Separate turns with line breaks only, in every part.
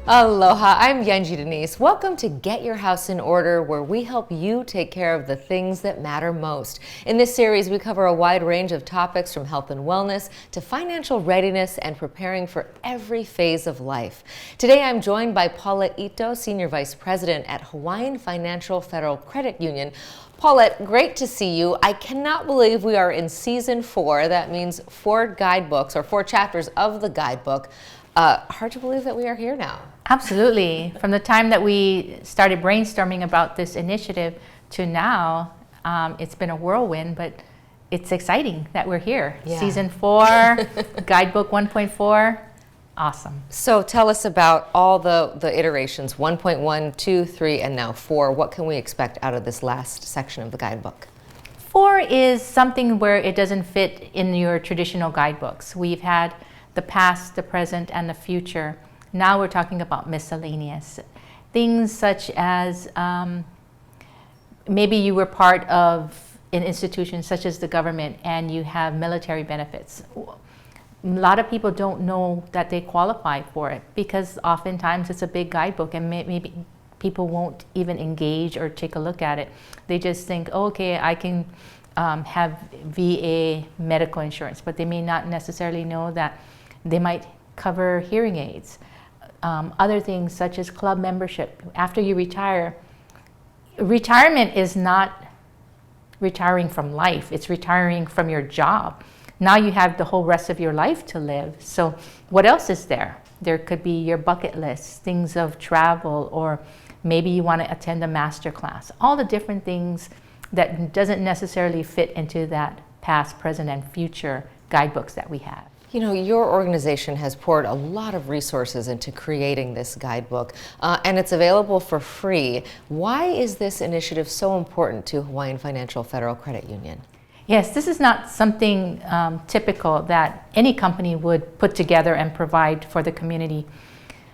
Aloha, I'm Yenji Denise. Welcome to Get Your House in Order, where we help you take care of the things that matter most. In this series, we cover a wide range of topics from health and wellness to financial readiness and preparing for every phase of life. Today, I'm joined by Paulette Ito, Senior Vice President at Hawaiian Financial Federal Credit Union. Paulette, great to see you. I cannot believe we are in season 4. That means 4 guidebooks or 4 chapters of the guidebook. Hard to believe that we are here now.
Absolutely. From the time that we started brainstorming about this initiative to now, it's been a whirlwind, but it's exciting that we're here. Yeah. Season 4, Guidebook 1.4, awesome.
So tell us about all the iterations, 1.1, 2, 3, and now 4. What can we expect out of this last section of the guidebook?
4 is something where it doesn't fit in your traditional guidebooks. We've had the past, the present, and the future. Now we're talking about miscellaneous. Things such as maybe you were part of an institution such as the government and you have military benefits. A lot of people don't know that they qualify for it because oftentimes it's a big guidebook and maybe people won't even engage or take a look at it. They just think, oh, okay, I can have VA medical insurance, but they may not necessarily know that they might cover hearing aids. Other things such as club membership. After you retire, retirement is not retiring from life, it's retiring from your job. Now you have the whole rest of your life to live. So what else is there? There could be your bucket list, things of travel, or maybe you want to attend a master class. All the different things that doesn't necessarily fit into that past, present, and future guidebooks that we have.
You know, your organization has poured a lot of resources into creating this guidebook, and it's available for free. Why is this initiative so important to Hawaiian Financial Federal Credit Union?
Yes, this is not something typical that any company would put together and provide for the community.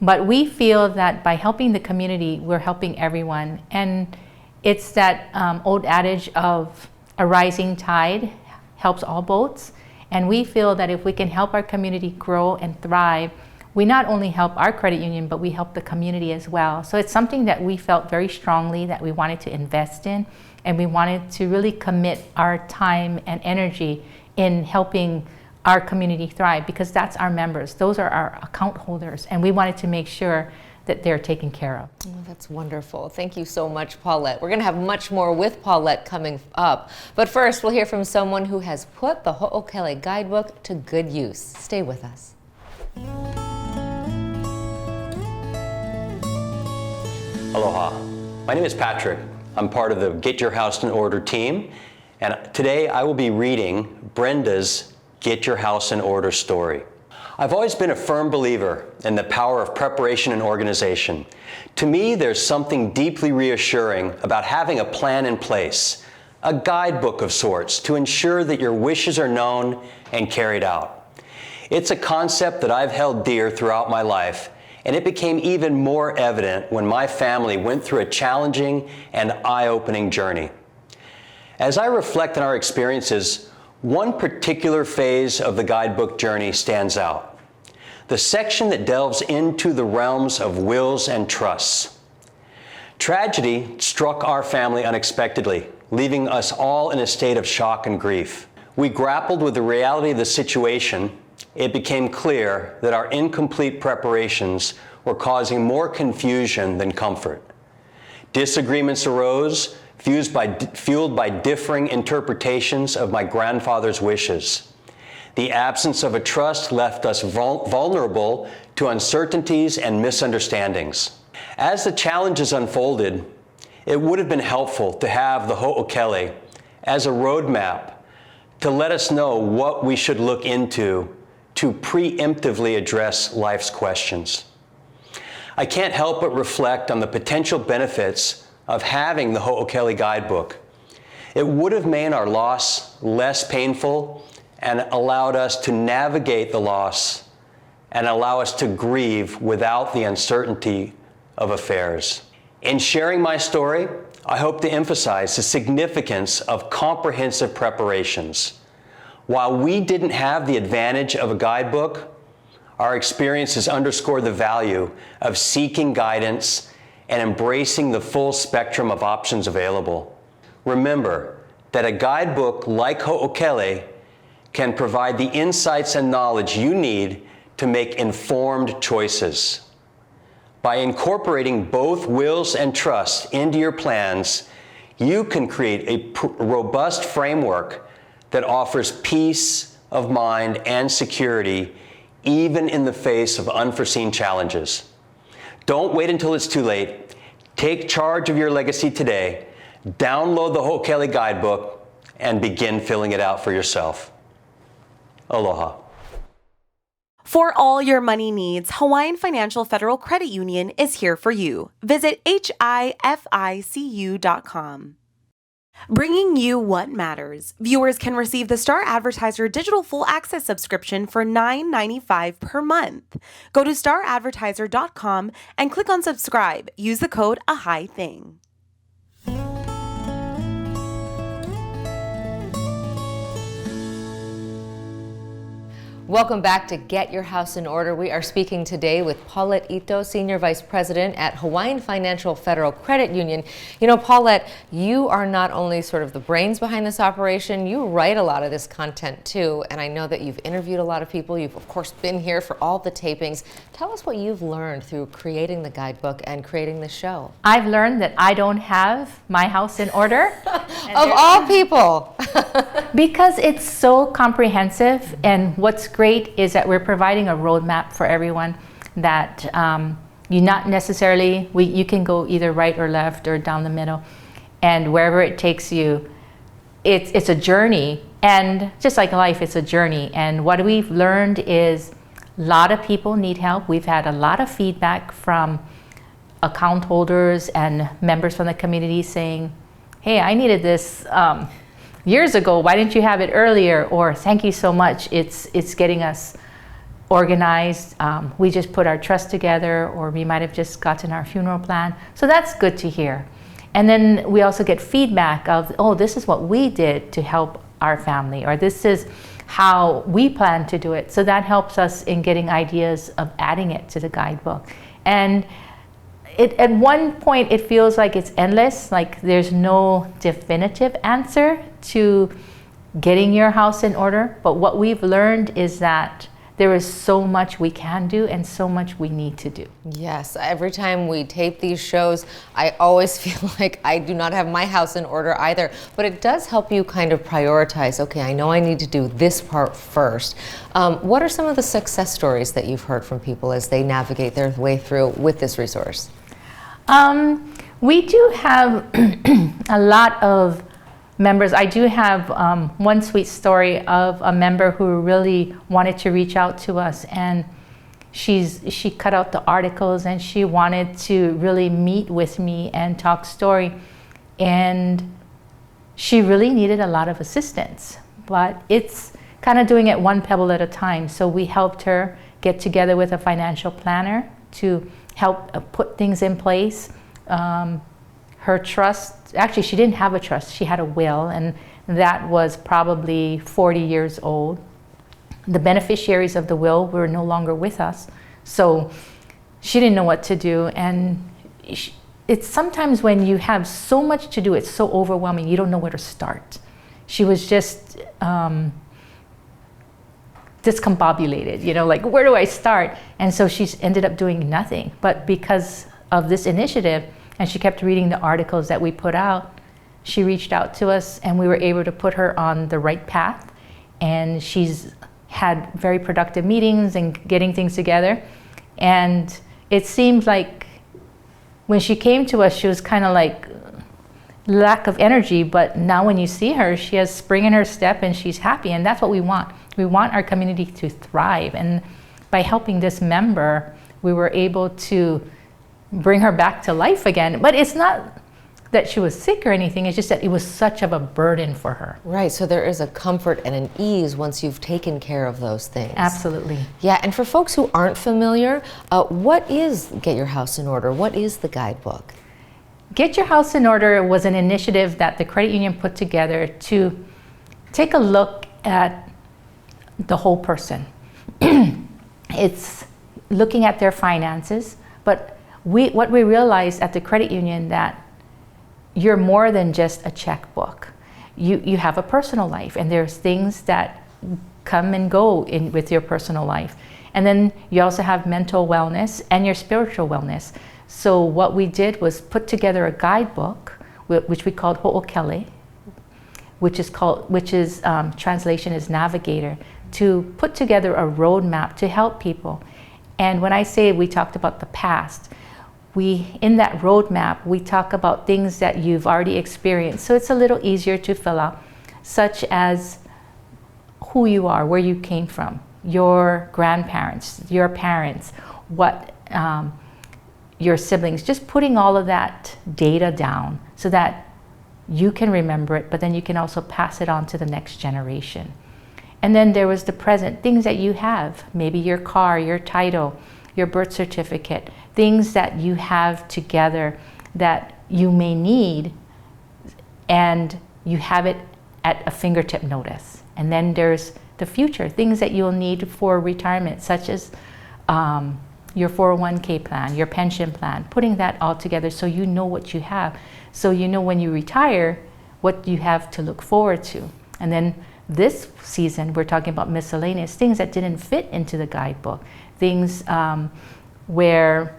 But we feel that by helping the community, we're helping everyone. And it's that old adage of a rising tide helps all boats. And we feel that if we can help our community grow and thrive, we not only help our credit union, but we help the community as well. So it's something that we felt very strongly that we wanted to invest in, and we wanted to really commit our time and energy in helping our community thrive, because that's our members. Those are our account holders, and we wanted to make sure that they're taken care of.
Oh, that's wonderful. Thank you so much, Paulette. We're going to have much more with Paulette coming up. But first, we'll hear from someone who has put the Ho'okele Guidebook to good use. Stay with us.
Aloha. My name is Patrick. I'm part of the Get Your House in Order team. And today I will be reading Brenda's Get Your House in Order story. I've always been a firm believer in the power of preparation and organization. To me, there's something deeply reassuring about having a plan in place, a guidebook of sorts to ensure that your wishes are known and carried out. It's a concept that I've held dear throughout my life, and it became even more evident when my family went through a challenging and eye-opening journey. As I reflect on our experiences, one particular phase of the guidebook journey stands out. The section that delves into the realms of wills and trusts. Tragedy struck our family unexpectedly, leaving us all in a state of shock and grief. We grappled with the reality of the situation. It became clear that our incomplete preparations were causing more confusion than comfort. Disagreements arose, fueled by differing interpretations of my grandfather's wishes. The absence of a trust left us vulnerable to uncertainties and misunderstandings. As the challenges unfolded, it would have been helpful to have the Ho'okele as a roadmap to let us know what we should look into to preemptively address life's questions. I can't help but reflect on the potential benefits of having the Ho'okele Guidebook. It would have made our loss less painful and allowed us to navigate the loss and allow us to grieve without the uncertainty of affairs. In sharing my story, I hope to emphasize the significance of comprehensive preparations. While we didn't have the advantage of a guidebook, our experiences underscore the value of seeking guidance and embracing the full spectrum of options available. Remember that a guidebook like Ho'okele can provide the insights and knowledge you need to make informed choices. By incorporating both wills and trusts into your plans, you can create a robust framework that offers peace of mind and security even in the face of unforeseen challenges. Don't wait until it's too late. Take charge of your legacy today. Download the Ho'okele Guidebook and begin filling it out for yourself. Aloha.
For all your money needs, Hawaiian Financial Federal Credit Union is here for you. Visit hificu.com. Bringing you what matters. Viewers can receive the Star Advertiser Digital Full Access subscription for $9.95 per month. Go to staradvertiser.com and click on subscribe. Use the code AHAITHING.
Welcome back to Get Your House in Order. We are speaking today with Paulette Ito, Senior Vice President at Hawaiian Financial Federal Credit Union. You know, Paulette, you are not only sort of the brains behind this operation, you write a lot of this content too, and I know that you've interviewed a lot of people. You've, of course, been here for all the tapings. Tell us what you've learned through creating the guidebook and creating the show.
I've learned that I don't have my house in order.
Of all people.
Because it's so comprehensive, and what's great is that we're providing a roadmap for everyone that you not necessarily, you can go either right or left or down the middle, and wherever it takes you, it's a journey, and just like life, it's a journey. And what we've learned is a lot of people need help. We've had a lot of feedback from account holders and members from the community saying, hey, I needed this years ago, why didn't you have it earlier? Or thank you so much, it's getting us organized. We just put our trust together, or we might have just gotten our funeral plan. So that's good to hear. And then we also get feedback of, oh, this is what we did to help our family, or this is how we plan to do it. So that helps us in getting ideas of adding it to the guidebook. And at one point, it feels like it's endless, like there's no definitive answer to getting your house in order. But what we've learned is that there is so much we can do and so much we need to do.
Yes, every time we tape these shows, I always feel like I do not have my house in order either. But it does help you kind of prioritize, okay, I know I need to do this part first. What are some of the success stories that you've heard from people as they navigate their way through with this resource?
We do have a lot of members. I do have one sweet story of a member who really wanted to reach out to us, and she cut out the articles and she wanted to really meet with me and talk story, and she really needed a lot of assistance, but it's kind of doing it one pebble at a time. So we helped her get together with a financial planner to help put things in place. Her trust, actually she didn't have a trust, she had a will, and that was probably 40 years old. The beneficiaries of the will were no longer with us, so she didn't know what to do. And it's sometimes when you have so much to do, it's so overwhelming, you don't know where to start. She was just discombobulated, you know, like, where do I start? And so she ended up doing nothing. But because of this initiative, and she kept reading the articles that we put out, she reached out to us and we were able to put her on the right path. And she's had very productive meetings and getting things together. And it seemed like when she came to us, she was kind of like lack of energy, but now when you see her, she has spring in her step and she's happy, and that's what we want. We want our community to thrive, and by helping this member, we were able to bring her back to life again. But it's not that she was sick or anything, it's just that it was such of a burden for her.
Right, so there is a comfort and an ease once you've taken care of those things.
Absolutely.
Yeah, and for folks who aren't familiar, what is Get Your House in Order? What is the guidebook?
Get Your House in Order was an initiative that the credit union put together to take a look at the whole person. it's looking at their finances, but what we realized at the credit union that you're more than just a checkbook. You have a personal life, and there's things that come and go with your personal life. And then you also have mental wellness and your spiritual wellness. So what we did was put together a guidebook, which we called Ho'okele, which is translation is navigator, to put together a roadmap to help people. And when I say we talked about the past, in that roadmap, we talk about things that you've already experienced. So it's a little easier to fill out, such as who you are, where you came from, your grandparents, your parents, your siblings, just putting all of that data down so that you can remember it, but then you can also pass it on to the next generation. And then there was the present, things that you have, maybe your car, your title, your birth certificate, things that you have together that you may need, and you have it at a fingertip notice. And then there's the future, things that you'll need for retirement, such as your 401k plan, your pension plan, putting that all together so you know what you have. So you know when you retire, what you have to look forward to. And then this season, we're talking about miscellaneous, things that didn't fit into the guidebook. Things where,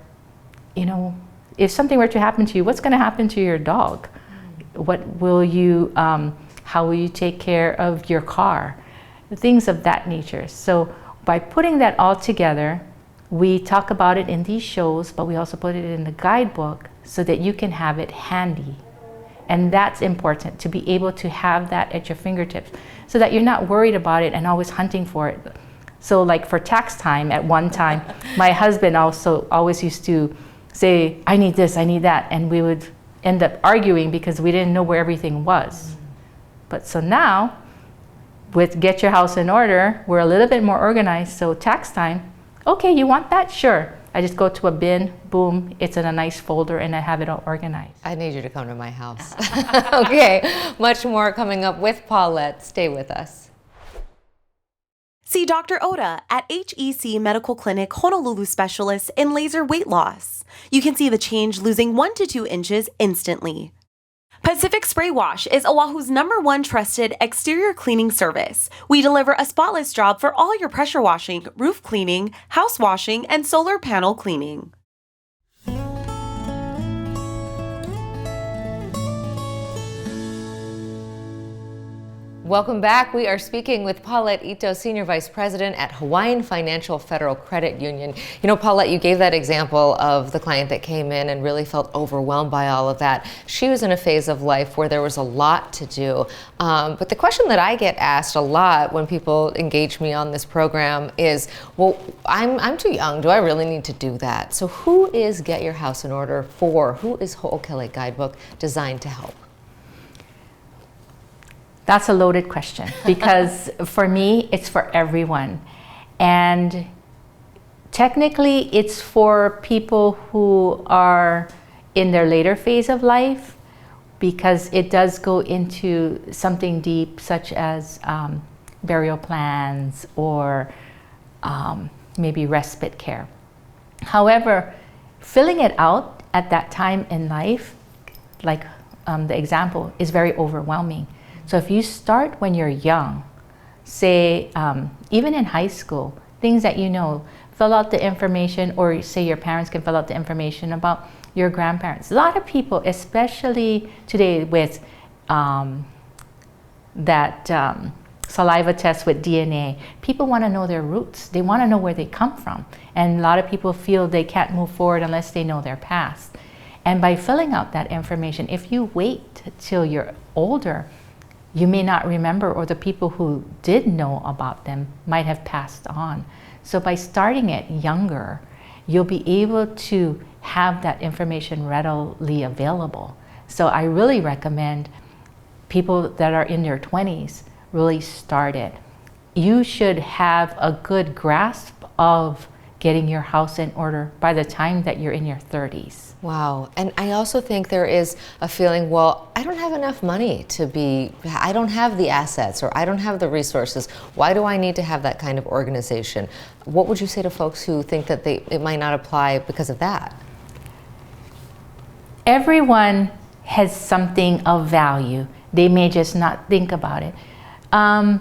if something were to happen to you, what's gonna happen to your dog? How will you take care of your car? Things of that nature. So by putting that all together, we talk about it in these shows, but we also put it in the guidebook so that you can have it handy. And that's important, to be able to have that at your fingertips so that you're not worried about it and always hunting for it. So like for tax time, at one time, my husband also always used to say, I need this, I need that. And we would end up arguing because we didn't know where everything was. But so now, with Get Your House in Order, we're a little bit more organized. So tax time, okay, you want that? Sure. I just go to a bin, boom, it's in a nice folder, and I have it all organized.
I need you to come to my house. Okay, much more coming up with Paulette. Stay with us.
See Dr. Oda at HEC Medical Clinic Honolulu Specialist in laser weight loss. You can see the change losing 1 to 2 inches instantly. Pacific Spray Wash is Oahu's #1 trusted exterior cleaning service. We deliver a spotless job for all your pressure washing, roof cleaning, house washing, and solar panel cleaning.
Welcome back. We are speaking with Paulette Ito, Senior Vice President at Hawaiian Financial Federal Credit Union. Paulette, you gave that example of the client that came in and really felt overwhelmed by all of that. She was in a phase of life where there was a lot to do. But the question that I get asked a lot when people engage me on this program is, well, I'm too young. Do I really need to do that? So who is Get Your House in Order for? Who is Ho'okele Guidebook designed to help?
That's a loaded question because for me, it's for everyone. And technically, it's for people who are in their later phase of life because it does go into something deep such as burial plans or maybe respite care. However, filling it out at that time in life, like the example, is very overwhelming. So if you start when you're young, say even in high school, things that fill out the information, or say your parents can fill out the information about your grandparents. A lot of people, especially today with saliva test with DNA, people want to know their roots. They want to know where they come from. And a lot of people feel they can't move forward unless they know their past. And by filling out that information, if you wait till you're older, you may not remember, or the people who did know about them might have passed on. So by starting it younger, you'll be able to have that information readily available. So I really recommend people that are in their 20s really start it. You should have a good grasp of getting your house in order by the time that you're in your 30s.
Wow. And I also think there is a feeling, well, I don't have enough money I don't have the assets, or I don't have the resources. Why do I need to have that kind of organization? What would you say to folks who think that it might not apply because of that?
Everyone has something of value. They may just not think about it. I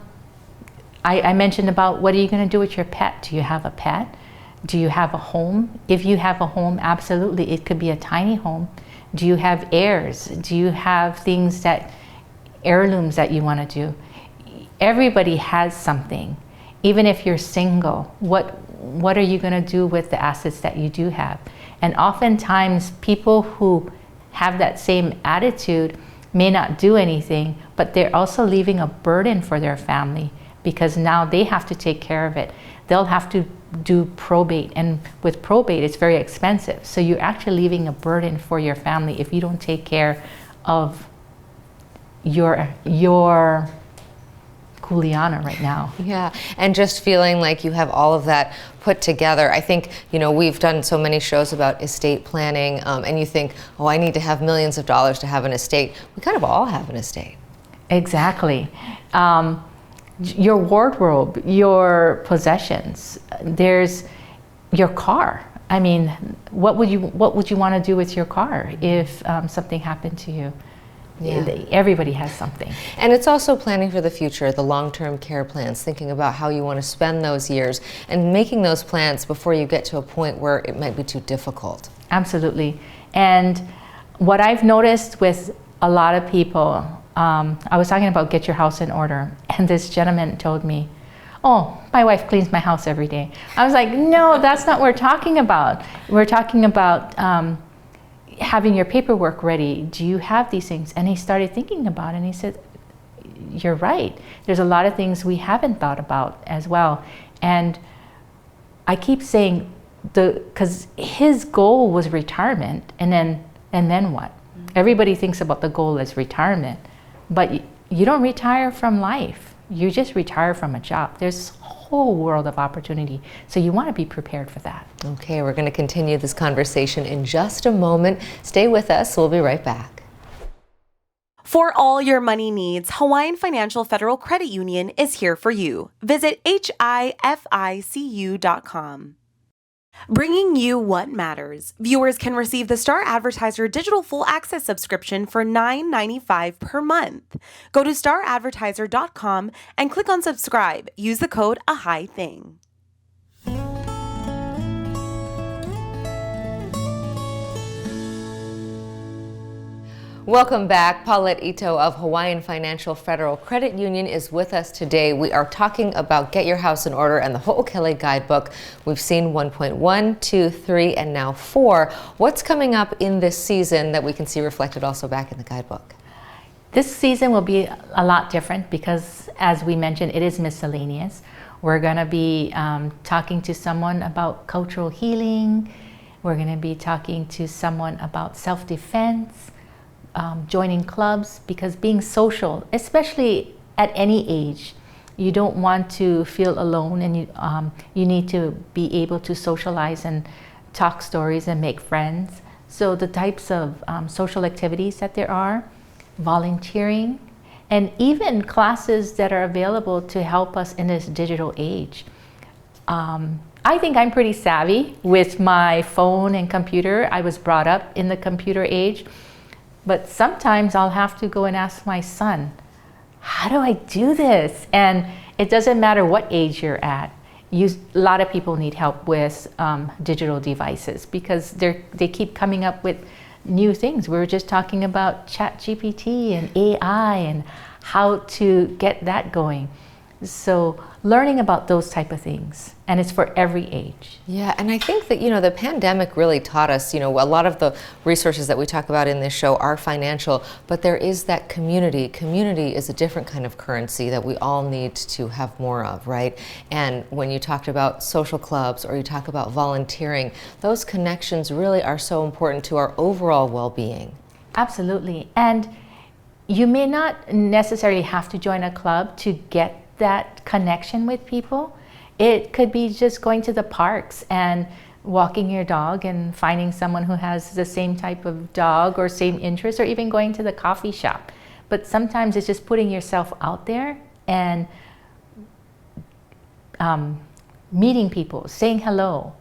mentioned about, what are you going to do with your pet? Do you have a pet? Do you have a home? If you have a home, absolutely, it could be a tiny home. Do you have heirs? Do you have things heirlooms that you want to do? Everybody has something. Even if you're single, what are you going to do with the assets that you do have? And oftentimes people who have that same attitude may not do anything, but they're also leaving a burden for their family, because now they have to take care of it. They'll have to do probate, and with probate it's very expensive. So you're actually leaving a burden for your family if you don't take care of your kuleana right now.
Yeah, and just feeling like you have all of that put together. I think, we've done so many shows about estate planning, and you think, oh, I need to have millions of dollars to have an estate. We kind of all have an estate.
Exactly. Your wardrobe, your possessions, there's your car. I mean, what would you want to do with your car if something happened to you? Yeah. Everybody has something.
And it's also planning for the future, the long-term care plans, thinking about how you want to spend those years and making those plans before you get to a point where it might be too difficult.
Absolutely. And what I've noticed with a lot of people, I was talking about get your house in order, and this gentleman told me, oh, my wife cleans my house every day. I was like, no, that's not what we're talking about. We're talking about having your paperwork ready. Do you have these things? And he started thinking about it, and he said, you're right. There's a lot of things we haven't thought about as well. And I keep saying, because his goal was retirement, and then what? Everybody thinks about the goal as retirement, but you don't retire from life. You just retire from a job. There's a whole world of opportunity, so you want to be prepared for that.
Okay, we're going to continue this conversation in just a moment. Stay with us. We'll be right back.
For all your money needs, Hawaiian Financial Federal Credit Union is here for you. Visit hificu.com. Bringing you what matters. Viewers can receive the Star Advertiser Digital Full Access subscription for $9.95 per month. Go to staradvertiser.com and click on subscribe. Use the code AHITHING.
Welcome back. Paulette Ito of Hawaiian Financial Federal Credit Union is with us today. We are talking about Get Your House in Order and the Ho'okele Guidebook. We've seen 1.1, 2, 3, and now 4. What's coming up in this season that we can see reflected also back in the guidebook?
This season will be a lot different because, as we mentioned, it is miscellaneous. We're going to be talking to someone about cultural healing. We're going to be talking to someone about self-defense. Joining clubs, because being social, especially at any age, you don't want to feel alone, and you need to be able to socialize and talk stories and make friends. So the types of social activities that there are, volunteering, and even classes that are available to help us in this digital age. I think I'm pretty savvy with my phone and computer. I was brought up in the computer age. But sometimes I'll have to go and ask my son, how do I do this? And it doesn't matter what age you're at. A lot of people need help with digital devices because they keep coming up with new things. We were just talking about ChatGPT and AI and how to get that going. So learning about those type of things, and it's for every age.
Yeah, and I think that, the pandemic really taught us, a lot of the resources that we talk about in this show are financial, but there is that community. Community is a different kind of currency that we all need to have more of, right? And when you talked about social clubs or you talk about volunteering, those connections really are so important to our overall well-being.
Absolutely. And you may not necessarily have to join a club to get that connection with people. It could be just going to the parks and walking your dog and finding someone who has the same type of dog or same interest, or even going to the coffee shop. But sometimes it's just putting yourself out there and meeting people, saying hello.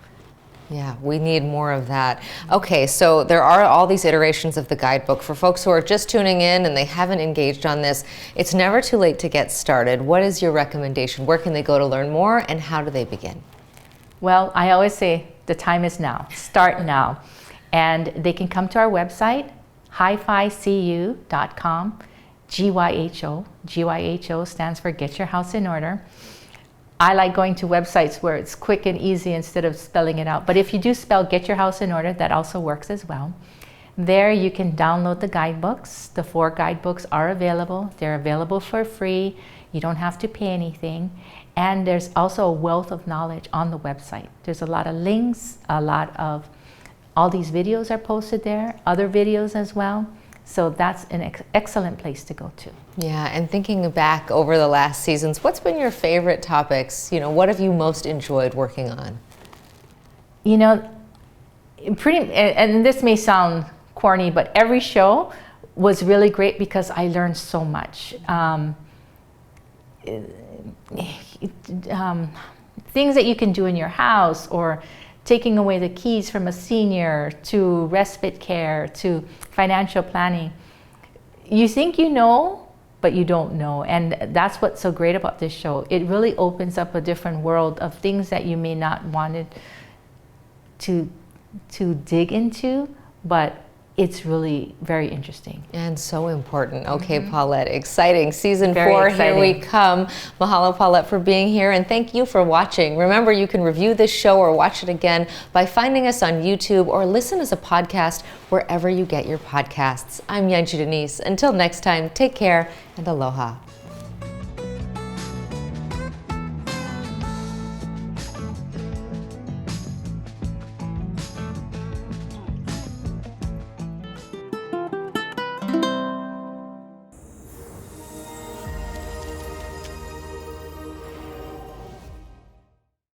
Yeah, we need more of that. Okay, so there are all these iterations of the guidebook. For folks who are just tuning in and they haven't engaged on this, it's never too late to get started. What is your recommendation? Where can they go to learn more, and how do they begin?
Well, I always say the time is now. Start now. And they can come to our website, hificu.com, GYHO. GYHO stands for Get Your House in Order. I like going to websites where it's quick and easy instead of spelling it out. But if you do spell Get Your House in Order, that also works as well. There you can download the guidebooks. The 4 guidebooks are available. They're available for free. You don't have to pay anything. And there's also a wealth of knowledge on the website. There's a lot of links, all these videos are posted there, other videos as well. So that's an excellent place to go to.
Yeah, and thinking back over the last seasons, what's been your favorite topics? What have you most enjoyed working on?
And this may sound corny, but every show was really great because I learned so much. Things that you can do in your house, or taking away the keys from a senior, to respite care, to financial planning. You think you know, but you don't know. And that's what's so great about this show. It really opens up a different world of things that you may not wanted to dig into, but it's really very interesting.
And so important. Okay, Paulette, exciting. Season
Very
4,
exciting.
Here we come. Mahalo, Paulette, for being here, and thank you for watching. Remember, you can review this show or watch it again by finding us on YouTube, or listen as a podcast wherever you get your podcasts. I'm Yanji Denise. Until next time, take care and aloha.